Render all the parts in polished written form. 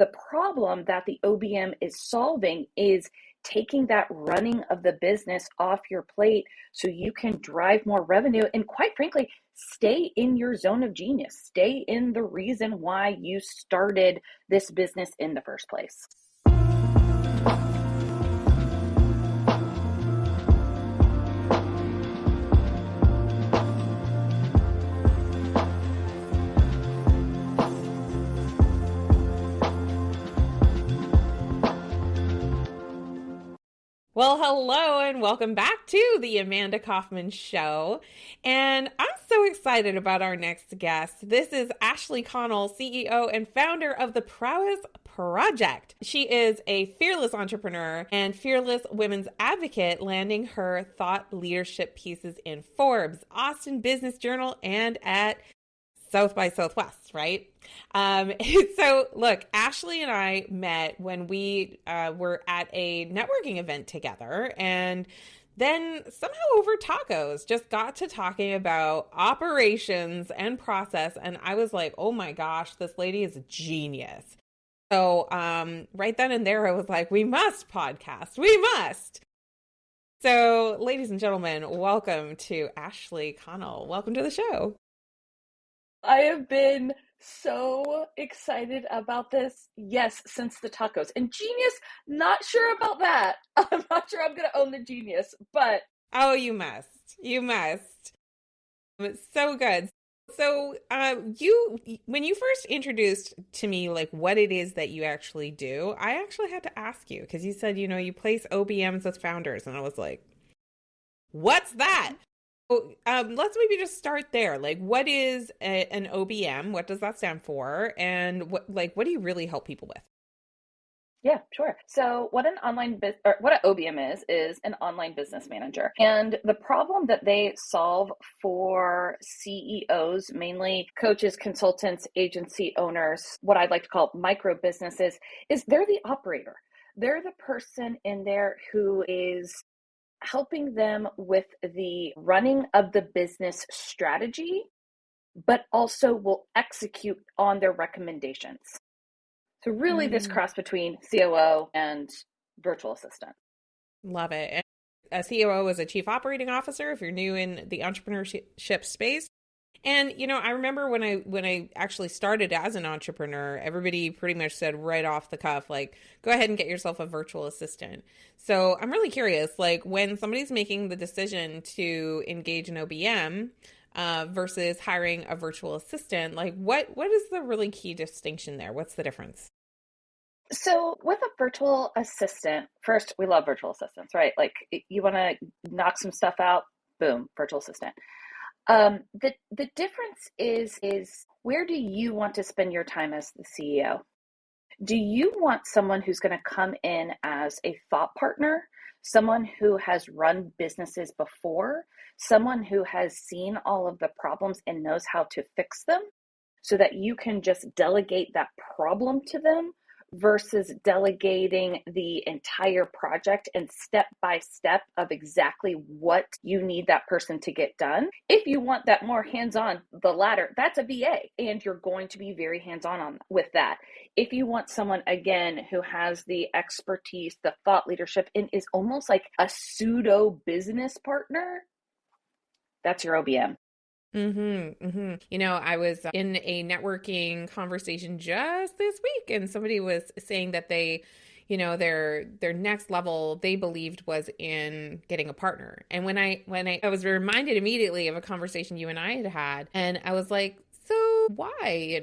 The problem that the OBM is solving is taking that running of the business off your plate so you can drive more revenue and, quite frankly, stay in your zone of genius, stay in the reason why you started this business in the first place. Well, hello and welcome back to the Amanda Kaufman Show. And I'm so excited about our next guest. This is Ashley Connell, CEO and founder of the Prowess Project. She is a fearless entrepreneur and fearless women's advocate, landing her thought leadership pieces in Forbes, Austin Business Journal, and at South by Southwest, right? So look, Ashley and I met when we were at a networking event together, and then somehow over tacos just got to talking about operations and process. And I was like, oh my gosh, this lady is a genius. So right then and there, I was like, we must podcast. We must. So ladies and gentlemen, welcome to Ashley Connell. Welcome to the show. I have been so excited about this, yes, since the tacos. And genius, not sure about that. I'm not sure I'm going to own the genius, but... Oh, you must. You must. It's so good. So when you first introduced to me, like, what it is that you actually do, I actually had to ask you, because you said, you place OBMs with founders. And I was like, what's that? Let's maybe just start there. Like, what is an OBM? What does that stand for? And what do you really help people with? Yeah, sure. So what an OBM is an online business manager. And the problem that they solve for CEOs, mainly coaches, consultants, agency owners, what I'd like to call micro businesses, is they're the operator. They're the person in there who is helping them with the running of the business strategy, but also will execute on their recommendations. So really this cross between COO and virtual assistant. Love it. And a COO is a chief operating officer if you're new in the entrepreneurship space. And, I remember when I actually started as an entrepreneur, everybody pretty much said right off the cuff, like, go ahead and get yourself a virtual assistant. So I'm really curious, like, when somebody's making the decision to engage an OBM versus hiring a virtual assistant, like, what is the really key distinction there? What's the difference? So with a virtual assistant, first, we love virtual assistants, right? Like, you want to knock some stuff out, boom, virtual assistant. The difference is where do you want to spend your time as the CEO? Do you want someone who's going to come in as a thought partner, someone who has run businesses before, someone who has seen all of the problems and knows how to fix them so that you can just delegate that problem to them versus delegating the entire project and step by step of exactly what you need that person to get done? If you want that more hands-on, the latter, that's a VA, and you're going to be very hands-on with that. If you want someone, again, who has the expertise, the thought leadership, and is almost like a pseudo business partner, that's your OBM. I was in a networking conversation just this week, and somebody was saying that they, their next level they believed was in getting a partner. And when I was reminded immediately of a conversation you and I had, and I was like, so why,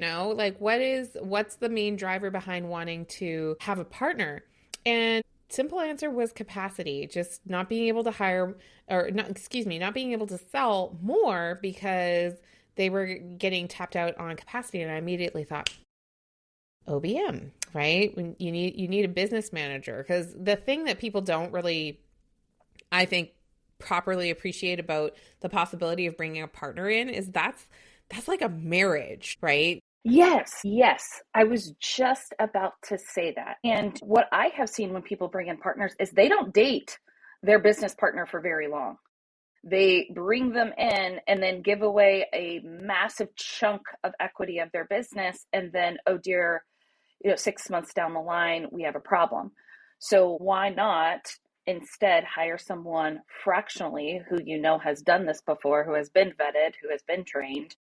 what's the main driver behind wanting to have a partner? And simple answer was capacity, just not being able to not being able to sell more because they were getting tapped out on capacity. And I immediately thought, OBM, right? When you need a business manager, because the thing that people don't really, I think, properly appreciate about the possibility of bringing a partner in is that's like a marriage, right? Yes. I was just about to say that. And what I have seen when people bring in partners is they don't date their business partner for very long. They bring them in and then give away a massive chunk of equity of their business. And then, oh dear, 6 months down the line, we have a problem. So why not instead hire someone fractionally who has done this before, who has been vetted, who has been trained.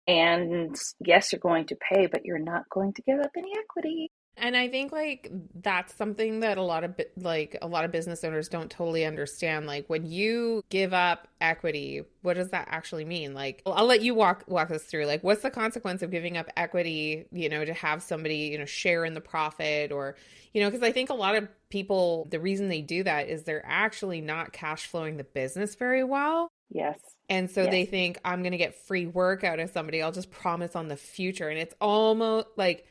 And yes, you're going to pay, but you're not going to give up any equity. And I think like that's something that a lot of business owners don't totally understand. Like when you give up equity, what does that actually mean? Like I'll let you walk us through like what's the consequence of giving up equity, to have somebody, share in the profit or, because I think a lot of people, the reason they do that is they're actually not cash flowing the business very well. Yes. And so Yes. they think I'm going to get free work out of somebody. I'll just promise on the future. And it's almost like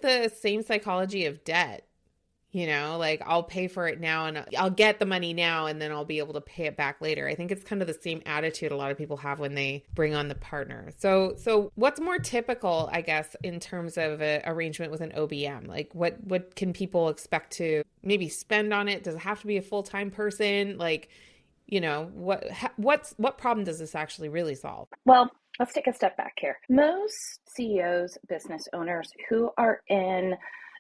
the same psychology of debt, like I'll pay for it now and I'll get the money now and then I'll be able to pay it back later. I think it's kind of the same attitude a lot of people have when they bring on the partner. So what's more typical, I guess, in terms of an arrangement with an OBM? Like what can people expect to maybe spend on it? Does it have to be a full-time person? Like, what problem does this actually really solve? Well, let's take a step back here. Most CEOs, business owners who are in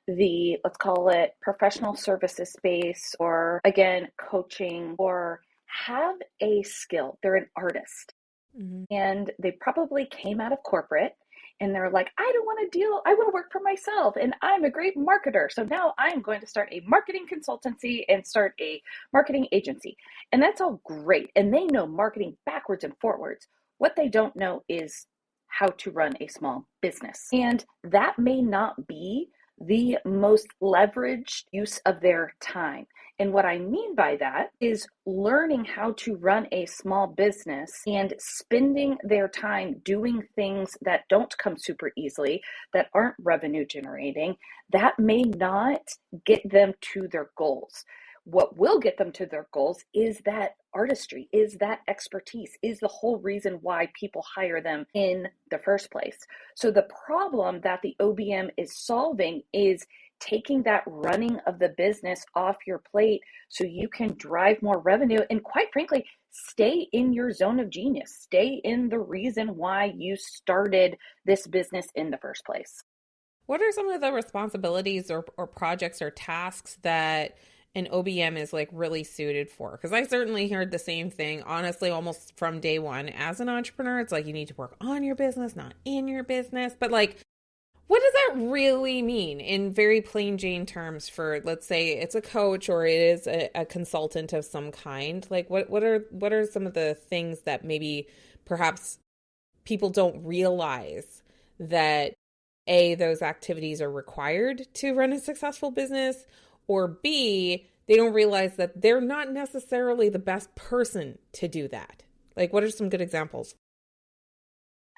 the, let's call it professional services space, or again, coaching, or have a skill, they're an artist. Mm-hmm. And they probably came out of corporate and they're like, I don't want to I want to work for myself and I'm a great marketer. So now I'm going to start a marketing consultancy and start a marketing agency. And that's all great. And they know marketing backwards and forwards. What they don't know is how to run a small business. And that may not be the most leveraged use of their time. And what I mean by that is learning how to run a small business and spending their time doing things that don't come super easily, that aren't revenue generating, that may not get them to their goals. What will get them to their goals is that artistry, is that expertise, is the whole reason why people hire them in the first place. So the problem that the OBM is solving is taking that running of the business off your plate so you can drive more revenue and, quite frankly, stay in your zone of genius, stay in the reason why you started this business in the first place. What are some of the responsibilities or projects or tasks that an OBM is like really suited for? Because I certainly heard the same thing, honestly, almost from day one. As an entrepreneur, it's like you need to work on your business, not in your business. But like, what does that really mean in very plain Jane terms for, let's say it's a coach or it is a consultant of some kind? Like what are some of the things that maybe perhaps people don't realize that A, those activities are required to run a successful business, or B, they don't realize that they're not necessarily the best person to do that? Like, what are some good examples?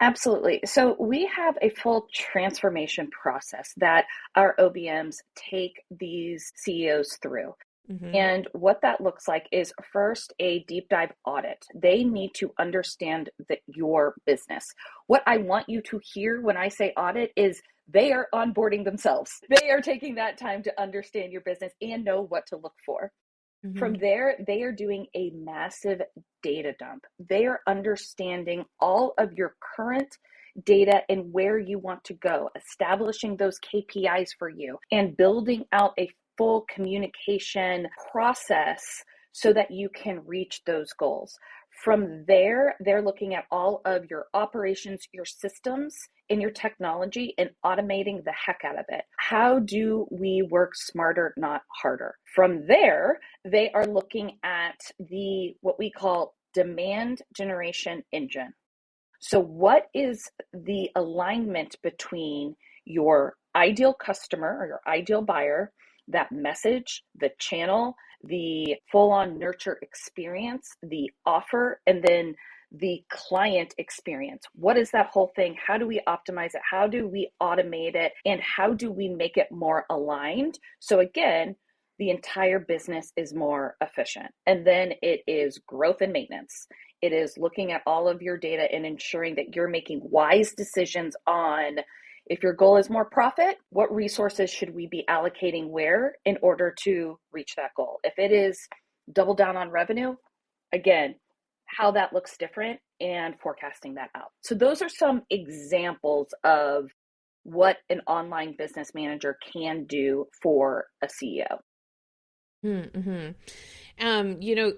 Absolutely. So we have a full transformation process that our OBMs take these CEOs through. Mm-hmm. And what that looks like is first a deep dive audit. They need to understand your business. What I want you to hear when I say audit is they are onboarding themselves. They are taking that time to understand your business and know what to look for. Mm-hmm. From there, they are doing a massive data dump. They are understanding all of your current data and where you want to go, establishing those KPIs for you, and building out a full communication process so that you can reach those goals. From there, they're looking at all of your operations, your systems, and your technology and automating the heck out of it. How do we work smarter, not harder? From there, they are looking at what we call demand generation engine. So what is the alignment between your ideal customer or your ideal buyer, that message, the channel, the full-on nurture experience, the offer, and then the client experience? What is that whole thing? How do we optimize it? How do we automate it? And how do we make it more aligned? So again, the entire business is more efficient. And then it is growth and maintenance. It is looking at all of your data and ensuring that you're making wise decisions on, if your goal is more profit, what resources should we be allocating where in order to reach that goal? If it is double down on revenue, again, how that looks different and forecasting that out. So those are some examples of what an online business manager can do for a CEO. Mm-hmm.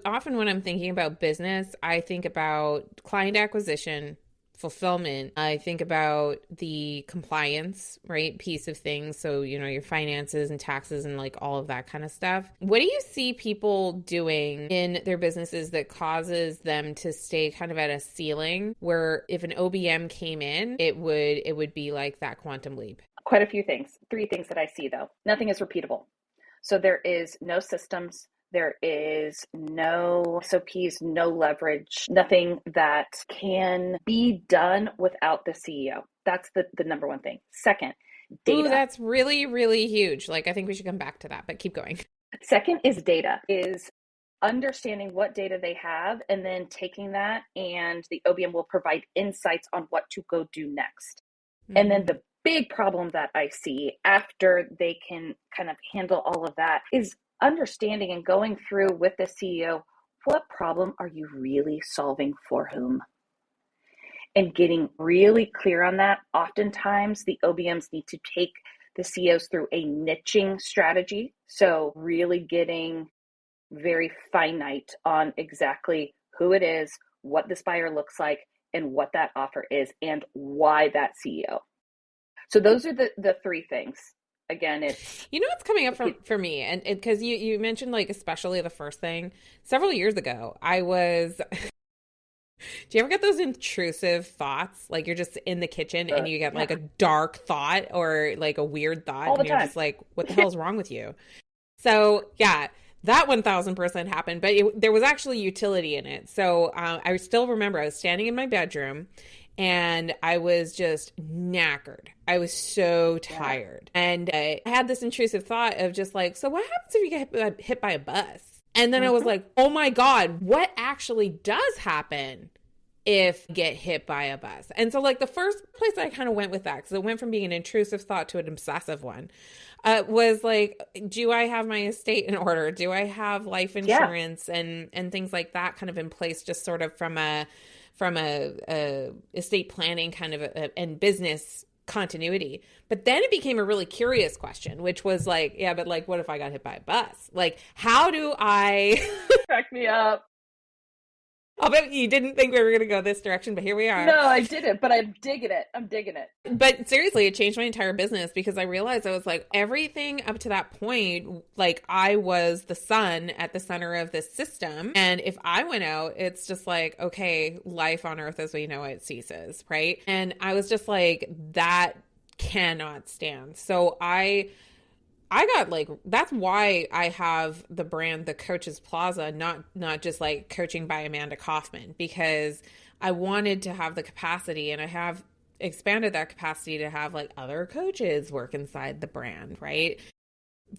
Often when I'm thinking about business, I think about client acquisition, fulfillment. I think about the compliance, right, piece of things. So, your finances and taxes and like all of that kind of stuff. What do you see people doing in their businesses that causes them to stay kind of at a ceiling where if an OBM came in, it would be like that quantum leap? Quite a few things. Three things that I see though. Nothing is repeatable. So there is no systems, there is no SOPs, no leverage, nothing that can be done without the CEO. That's the number one thing. Second, Ooh, data. that's really, really huge. Like, I think we should come back to that, but keep going. Second is data, is understanding what data they have and then taking that, and the OBM will provide insights on what to go do next. And then Mm-hmm. the big problem that I see after they can kind of handle all of that is understanding and going through with the CEO, what problem are you really solving for whom? And getting really clear on that. Oftentimes, the OBMs need to take the CEOs through a niching strategy. So, really getting very finite on exactly who it is, what this buyer looks like, and what that offer is, and why that CEO. So those are the three things. Again, it's What's coming up for me, and because you mentioned like especially the first thing several years ago, I was. Do you ever get those intrusive thoughts? Like you're just in the kitchen and you get yeah, like a dark thought or like a weird thought, all the and you're time. just like, "What the hell is wrong with you?" So yeah, that 1000% happened, but there was actually utility in it. So I still remember I was standing in my bedroom and I was just knackered. I was so Yeah. tired. And I had this intrusive thought of just like, so what happens if you get hit by a bus? And then I was Mm-hmm. like, oh my God, what actually does happen if you get hit by a bus? And so like the first place I kind of went with that, because it went from being an intrusive thought to an obsessive one, was like, do I have my estate in order? Do I have life Yeah. insurance and things like that kind of in place, just sort of from a estate planning kind of and business continuity. But then it became a really curious question, which was like, yeah, but like, what if I got hit by a bus? Like, how do I? Crack me up. I'll bet you didn't think we were going to go this direction, but here we are. No, I didn't, but I'm digging it. I'm digging it. But seriously, it changed my entire business because I realized I was like, everything up to that point, like I was the sun at the center of this system. And if I went out, it's just like, okay, life on earth as we know it ceases, right? And I was just like, that cannot stand. So I got like, that's why I have the brand The Coach's Plaza, not just like coaching by Amanda Kaufman, because I wanted to have the capacity, and I have expanded that capacity to have like other coaches work inside the brand, right?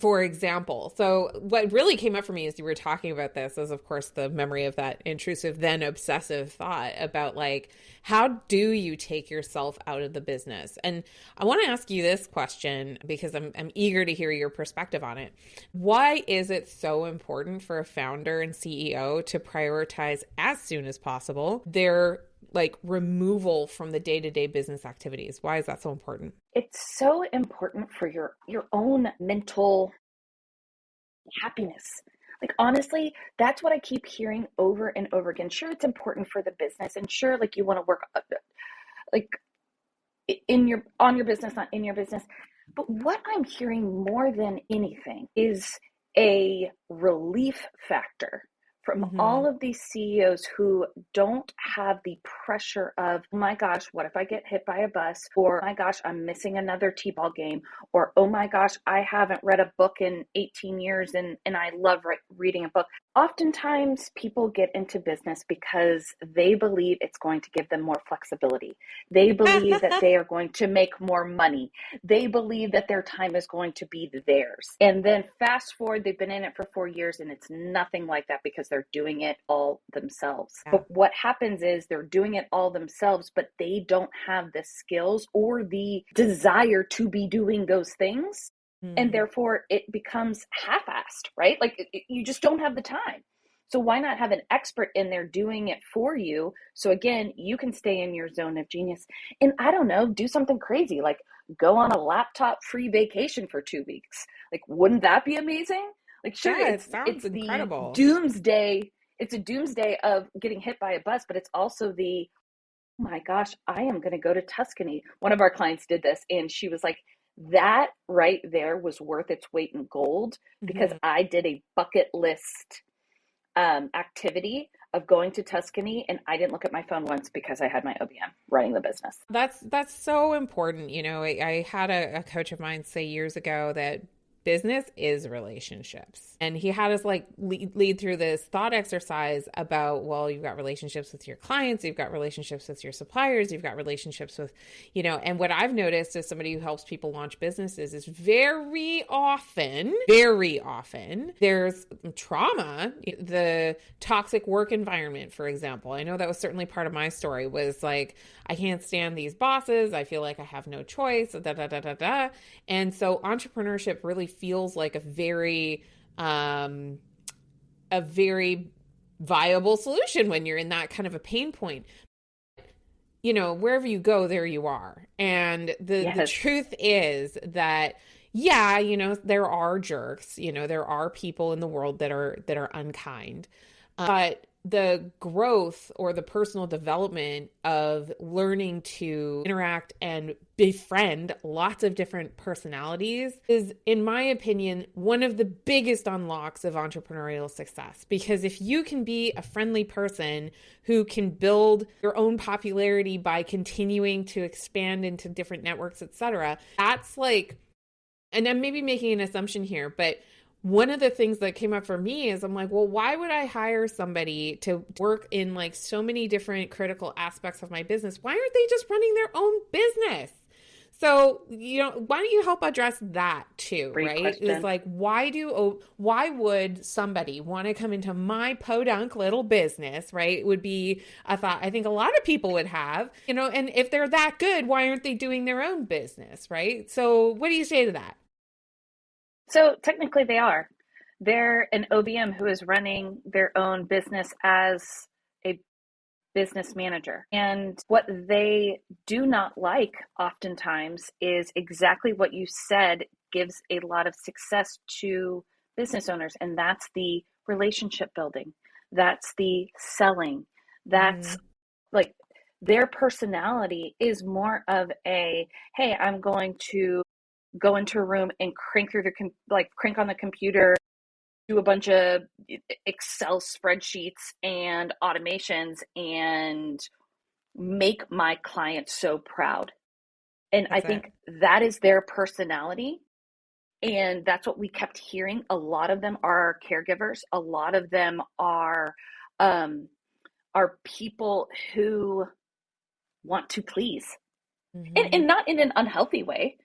For example. So what really came up for me as you were talking about this is, of course, the memory of that intrusive, then obsessive thought about like, how do you take yourself out of the business? And I want to ask you this question because I'm eager to hear your perspective on it. Why is it so important for a founder and CEO to prioritize as soon as possible their like removal from the day-to-day business activities? Why is that so important? It's so important for your own mental happiness. Like honestly, that's what I keep hearing over and over again. Sure, it's important for the business, and sure, like you want to work like in your on your business, not in your business. But what I'm hearing more than anything is a relief factor from Mm-hmm. all of these CEOs who don't have the pressure of, oh my gosh, what if I get hit by a bus? Or, oh my gosh, I'm missing another T-ball game. Or, oh my gosh, I haven't read a book in 18 years and I love reading a book. Oftentimes, people get into business because they believe it's going to give them more flexibility. They believe that they are going to make more money. They believe that their time is going to be theirs. And then fast forward, they've been in it for 4 years and it's nothing like that because they're doing it all themselves. Yeah. But what happens is they're doing it all themselves, but they don't have the skills or the desire to be doing those things. And Mm. therefore it becomes half-assed, right? Like you just don't have the time. So why not have an expert in there doing it for you? So again, you can stay in your zone of genius. And I don't know, do something crazy like go on a laptop free vacation for 2 weeks. Like, wouldn't that be amazing? Like, sure, Yeah, it sounds it's the incredible. doomsday. It's a doomsday of getting hit by a bus, but it's also the, oh my gosh, I am going to go to Tuscany. One of our clients did this, and she was like, that right there was worth its weight in gold because Mhm. I did a bucket list activity of going to Tuscany, and I didn't look at my phone once because I had my OBM running the business. That's so important. I had a coach of mine say years ago that business is relationships. And he had us like lead through this thought exercise about, well, you've got relationships with your clients, you've got relationships with your suppliers, you've got relationships with, and what I've noticed as somebody who helps people launch businesses is very often, there's trauma. The toxic work environment, for example. I know that was certainly part of my story was like, I can't stand these bosses. I feel like I have no choice, da, da, da, da, da. And so entrepreneurship really feels like a very viable solution when you're in that kind of a pain point. Wherever you go, there you are. And the Yes. truth is that, yeah, there are jerks, there are people in the world that are unkind. But the growth or the personal development of learning to interact and befriend lots of different personalities is, in my opinion, one of the biggest unlocks of entrepreneurial success. Because if you can be a friendly person who can build your own popularity by continuing to expand into different networks, etc., that's like, and I'm maybe making an assumption here, but one of the things that came up for me is I'm like, well, why would I hire somebody to work in like so many different critical aspects of my business? Why aren't they just running their own business? So, why don't you help address that too, Great right? It's question. like, why would somebody want to come into my podunk little business, right? It would be a thought I think a lot of people would have, and if they're that good, why aren't they doing their own business, right? So what do you say to that? So technically they are. They're an OBM who is running their own business as a business manager. And what they do not like oftentimes is exactly what you said gives a lot of success to business owners. And that's the relationship building. That's the selling. That's Mm, like their personality is more of a, hey, I'm going to go into a room and crank through crank on the computer, do a bunch of Excel spreadsheets and automations and make my client so proud. And I that's it. think that is their personality. And that's what we kept hearing. A lot of them are caregivers. A lot of them um, are people who want to please, Hmm. and not in an unhealthy way.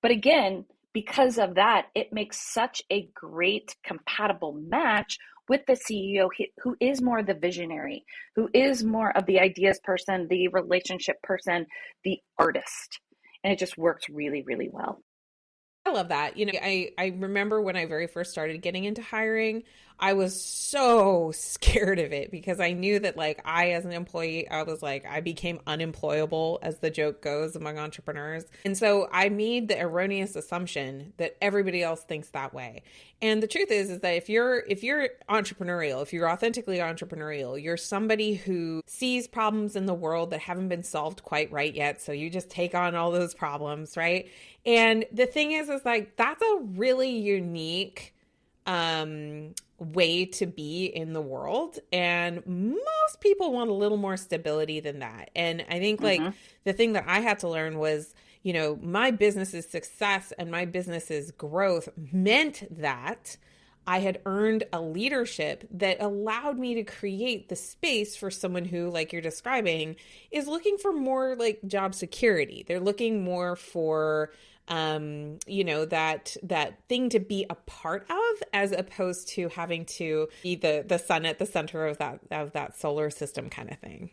But again, because of that, it makes such a great compatible match with the CEO who is more the visionary, who is more of the ideas person, the relationship person, the artist. And it just works really, really well. I love that. I remember when I very first started getting into hiring, I was so scared of it because I knew that like I as an employee, I was like I became unemployable as the joke goes among entrepreneurs. And so I made the erroneous assumption that everybody else thinks that way. And the truth is that if you're entrepreneurial, if you're authentically entrepreneurial, you're somebody who sees problems in the world that haven't been solved quite right yet, so you just take on all those problems, right? And the thing is like that's a really unique way to be in the world. And most people want a little more stability than that. And I think like Mm-hmm. the thing that I had to learn was, my business's success and my business's growth meant that I had earned a leadership that allowed me to create the space for someone who, like you're describing, is looking for more like job security. They're looking more for that thing to be a part of as opposed to having to be the sun at the center of that solar system kind of thing.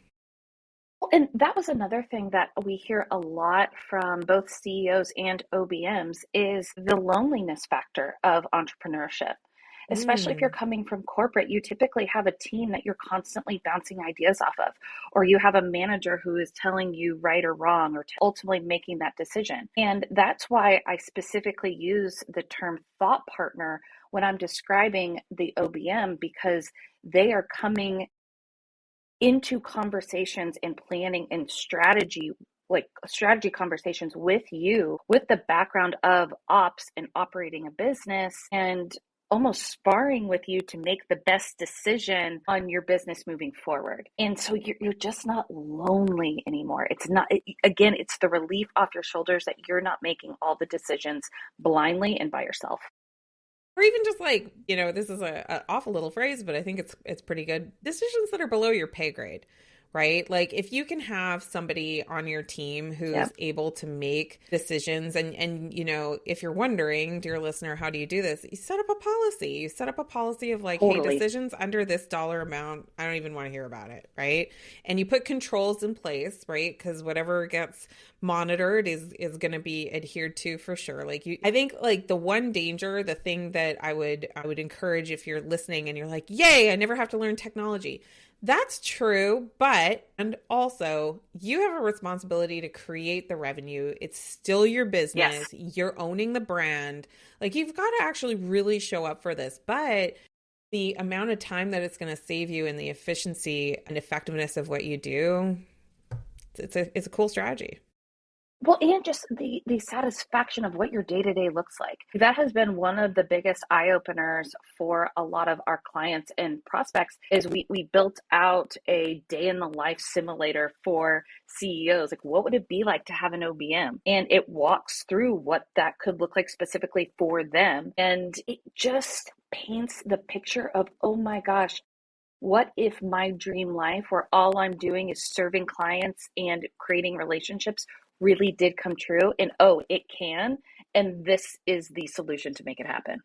And that was another thing that we hear a lot from both CEOs and OBMs is the loneliness factor of entrepreneurship. Especially if you're Mm. coming from corporate, you typically have a team that you're constantly bouncing ideas off of, or you have a manager who is telling you right or wrong, or ultimately making that decision. And that's why I specifically use the term thought partner when I'm describing the OBM, because they are coming into conversations and planning and strategy, like strategy conversations with you, with the background of ops and operating a business, and almost sparring with you to make the best decision on your business moving forward. And so you're just not lonely anymore. It's not, again, it's the relief off your shoulders that you're not making all the decisions blindly and by yourself. Or even just like, this is a awful little phrase, but I think it's pretty good. Decisions that are below your pay grade, right? Like if you can have somebody on your team Yeah, who's able to make decisions, and if you're wondering, dear listener, how do you do this? You set up a policy. You set up a policy of like, hey, totally. decisions under this dollar amount, I don't even want to hear about it, right? And you put controls in place, right? Because whatever gets monitored is going to be adhered to for sure. Like I think like the one danger, the thing that I would encourage if you're listening and you're like, yay, I never have to learn technology. That's true, but and also you have a responsibility to create the revenue. It's still your Yes. business. You're owning the brand. Like you've got to actually really show up for this. But the amount of time that it's going to save you and the efficiency and effectiveness of what you do, it's a cool strategy. Well, and just the satisfaction of what your day-to-day looks like. That has been one of the biggest eye-openers for a lot of our clients and prospects is we built out a day in the life simulator for CEOs. Like, what would it be like to have an OBM? And it walks through what that could look like specifically for them. And it just paints the picture of, oh my gosh, what if my dream life, where all I'm doing is serving clients and creating relationships, really did come true? And oh, it can. And this is the solution to make it happen.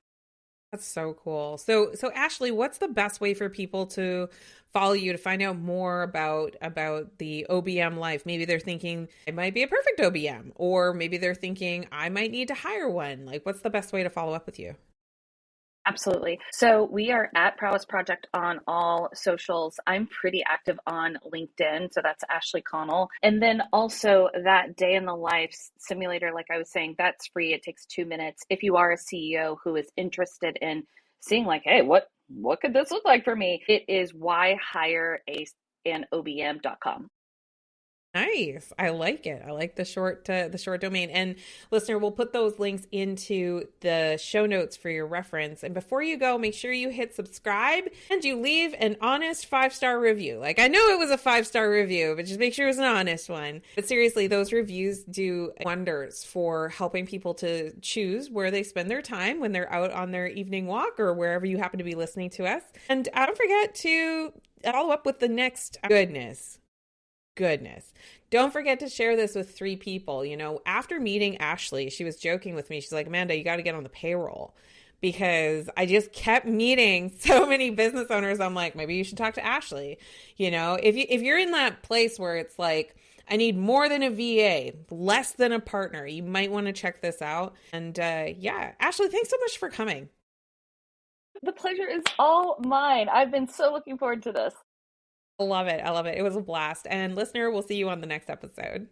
That's so cool. So Ashley, what's the best way for people to follow you to find out more about the OBM life? Maybe they're thinking it might be a perfect OBM, or maybe they're thinking I might need to hire one. Like, what's the best way to follow up with you? Absolutely. So we are at Prowess Project on all socials. I'm pretty active on LinkedIn. So that's Ashley Connell. And then also that day in the life simulator, like I was saying, that's free. It takes 2 minutes. If you are a CEO who is interested in seeing like, hey, what could this look like for me? It is whyhireanobm.com. Nice. I like it. I like the short domain. And listener, we'll put those links into the show notes for your reference. And before you go, make sure you hit subscribe and you leave an honest 5-star review. Like I know it was a 5-star review, but just make sure it's an honest one. But seriously, those reviews do wonders for helping people to choose where they spend their time when they're out on their evening walk or wherever you happen to be listening to us. And don't forget to follow up with the next goodness. Don't forget to share this with 3 people. After meeting Ashley, she was joking with me. She's like, Amanda, you got to get on the payroll because I just kept meeting so many business owners. I'm like, maybe you should talk to Ashley. If you're in that place where it's like, I need more than a VA, less than a partner, you might want to check this out. And yeah, Ashley, thanks so much for coming. The pleasure is all mine. I've been so looking forward to this. I love it. I love it. It was a blast. And listener, we'll see you on the next episode.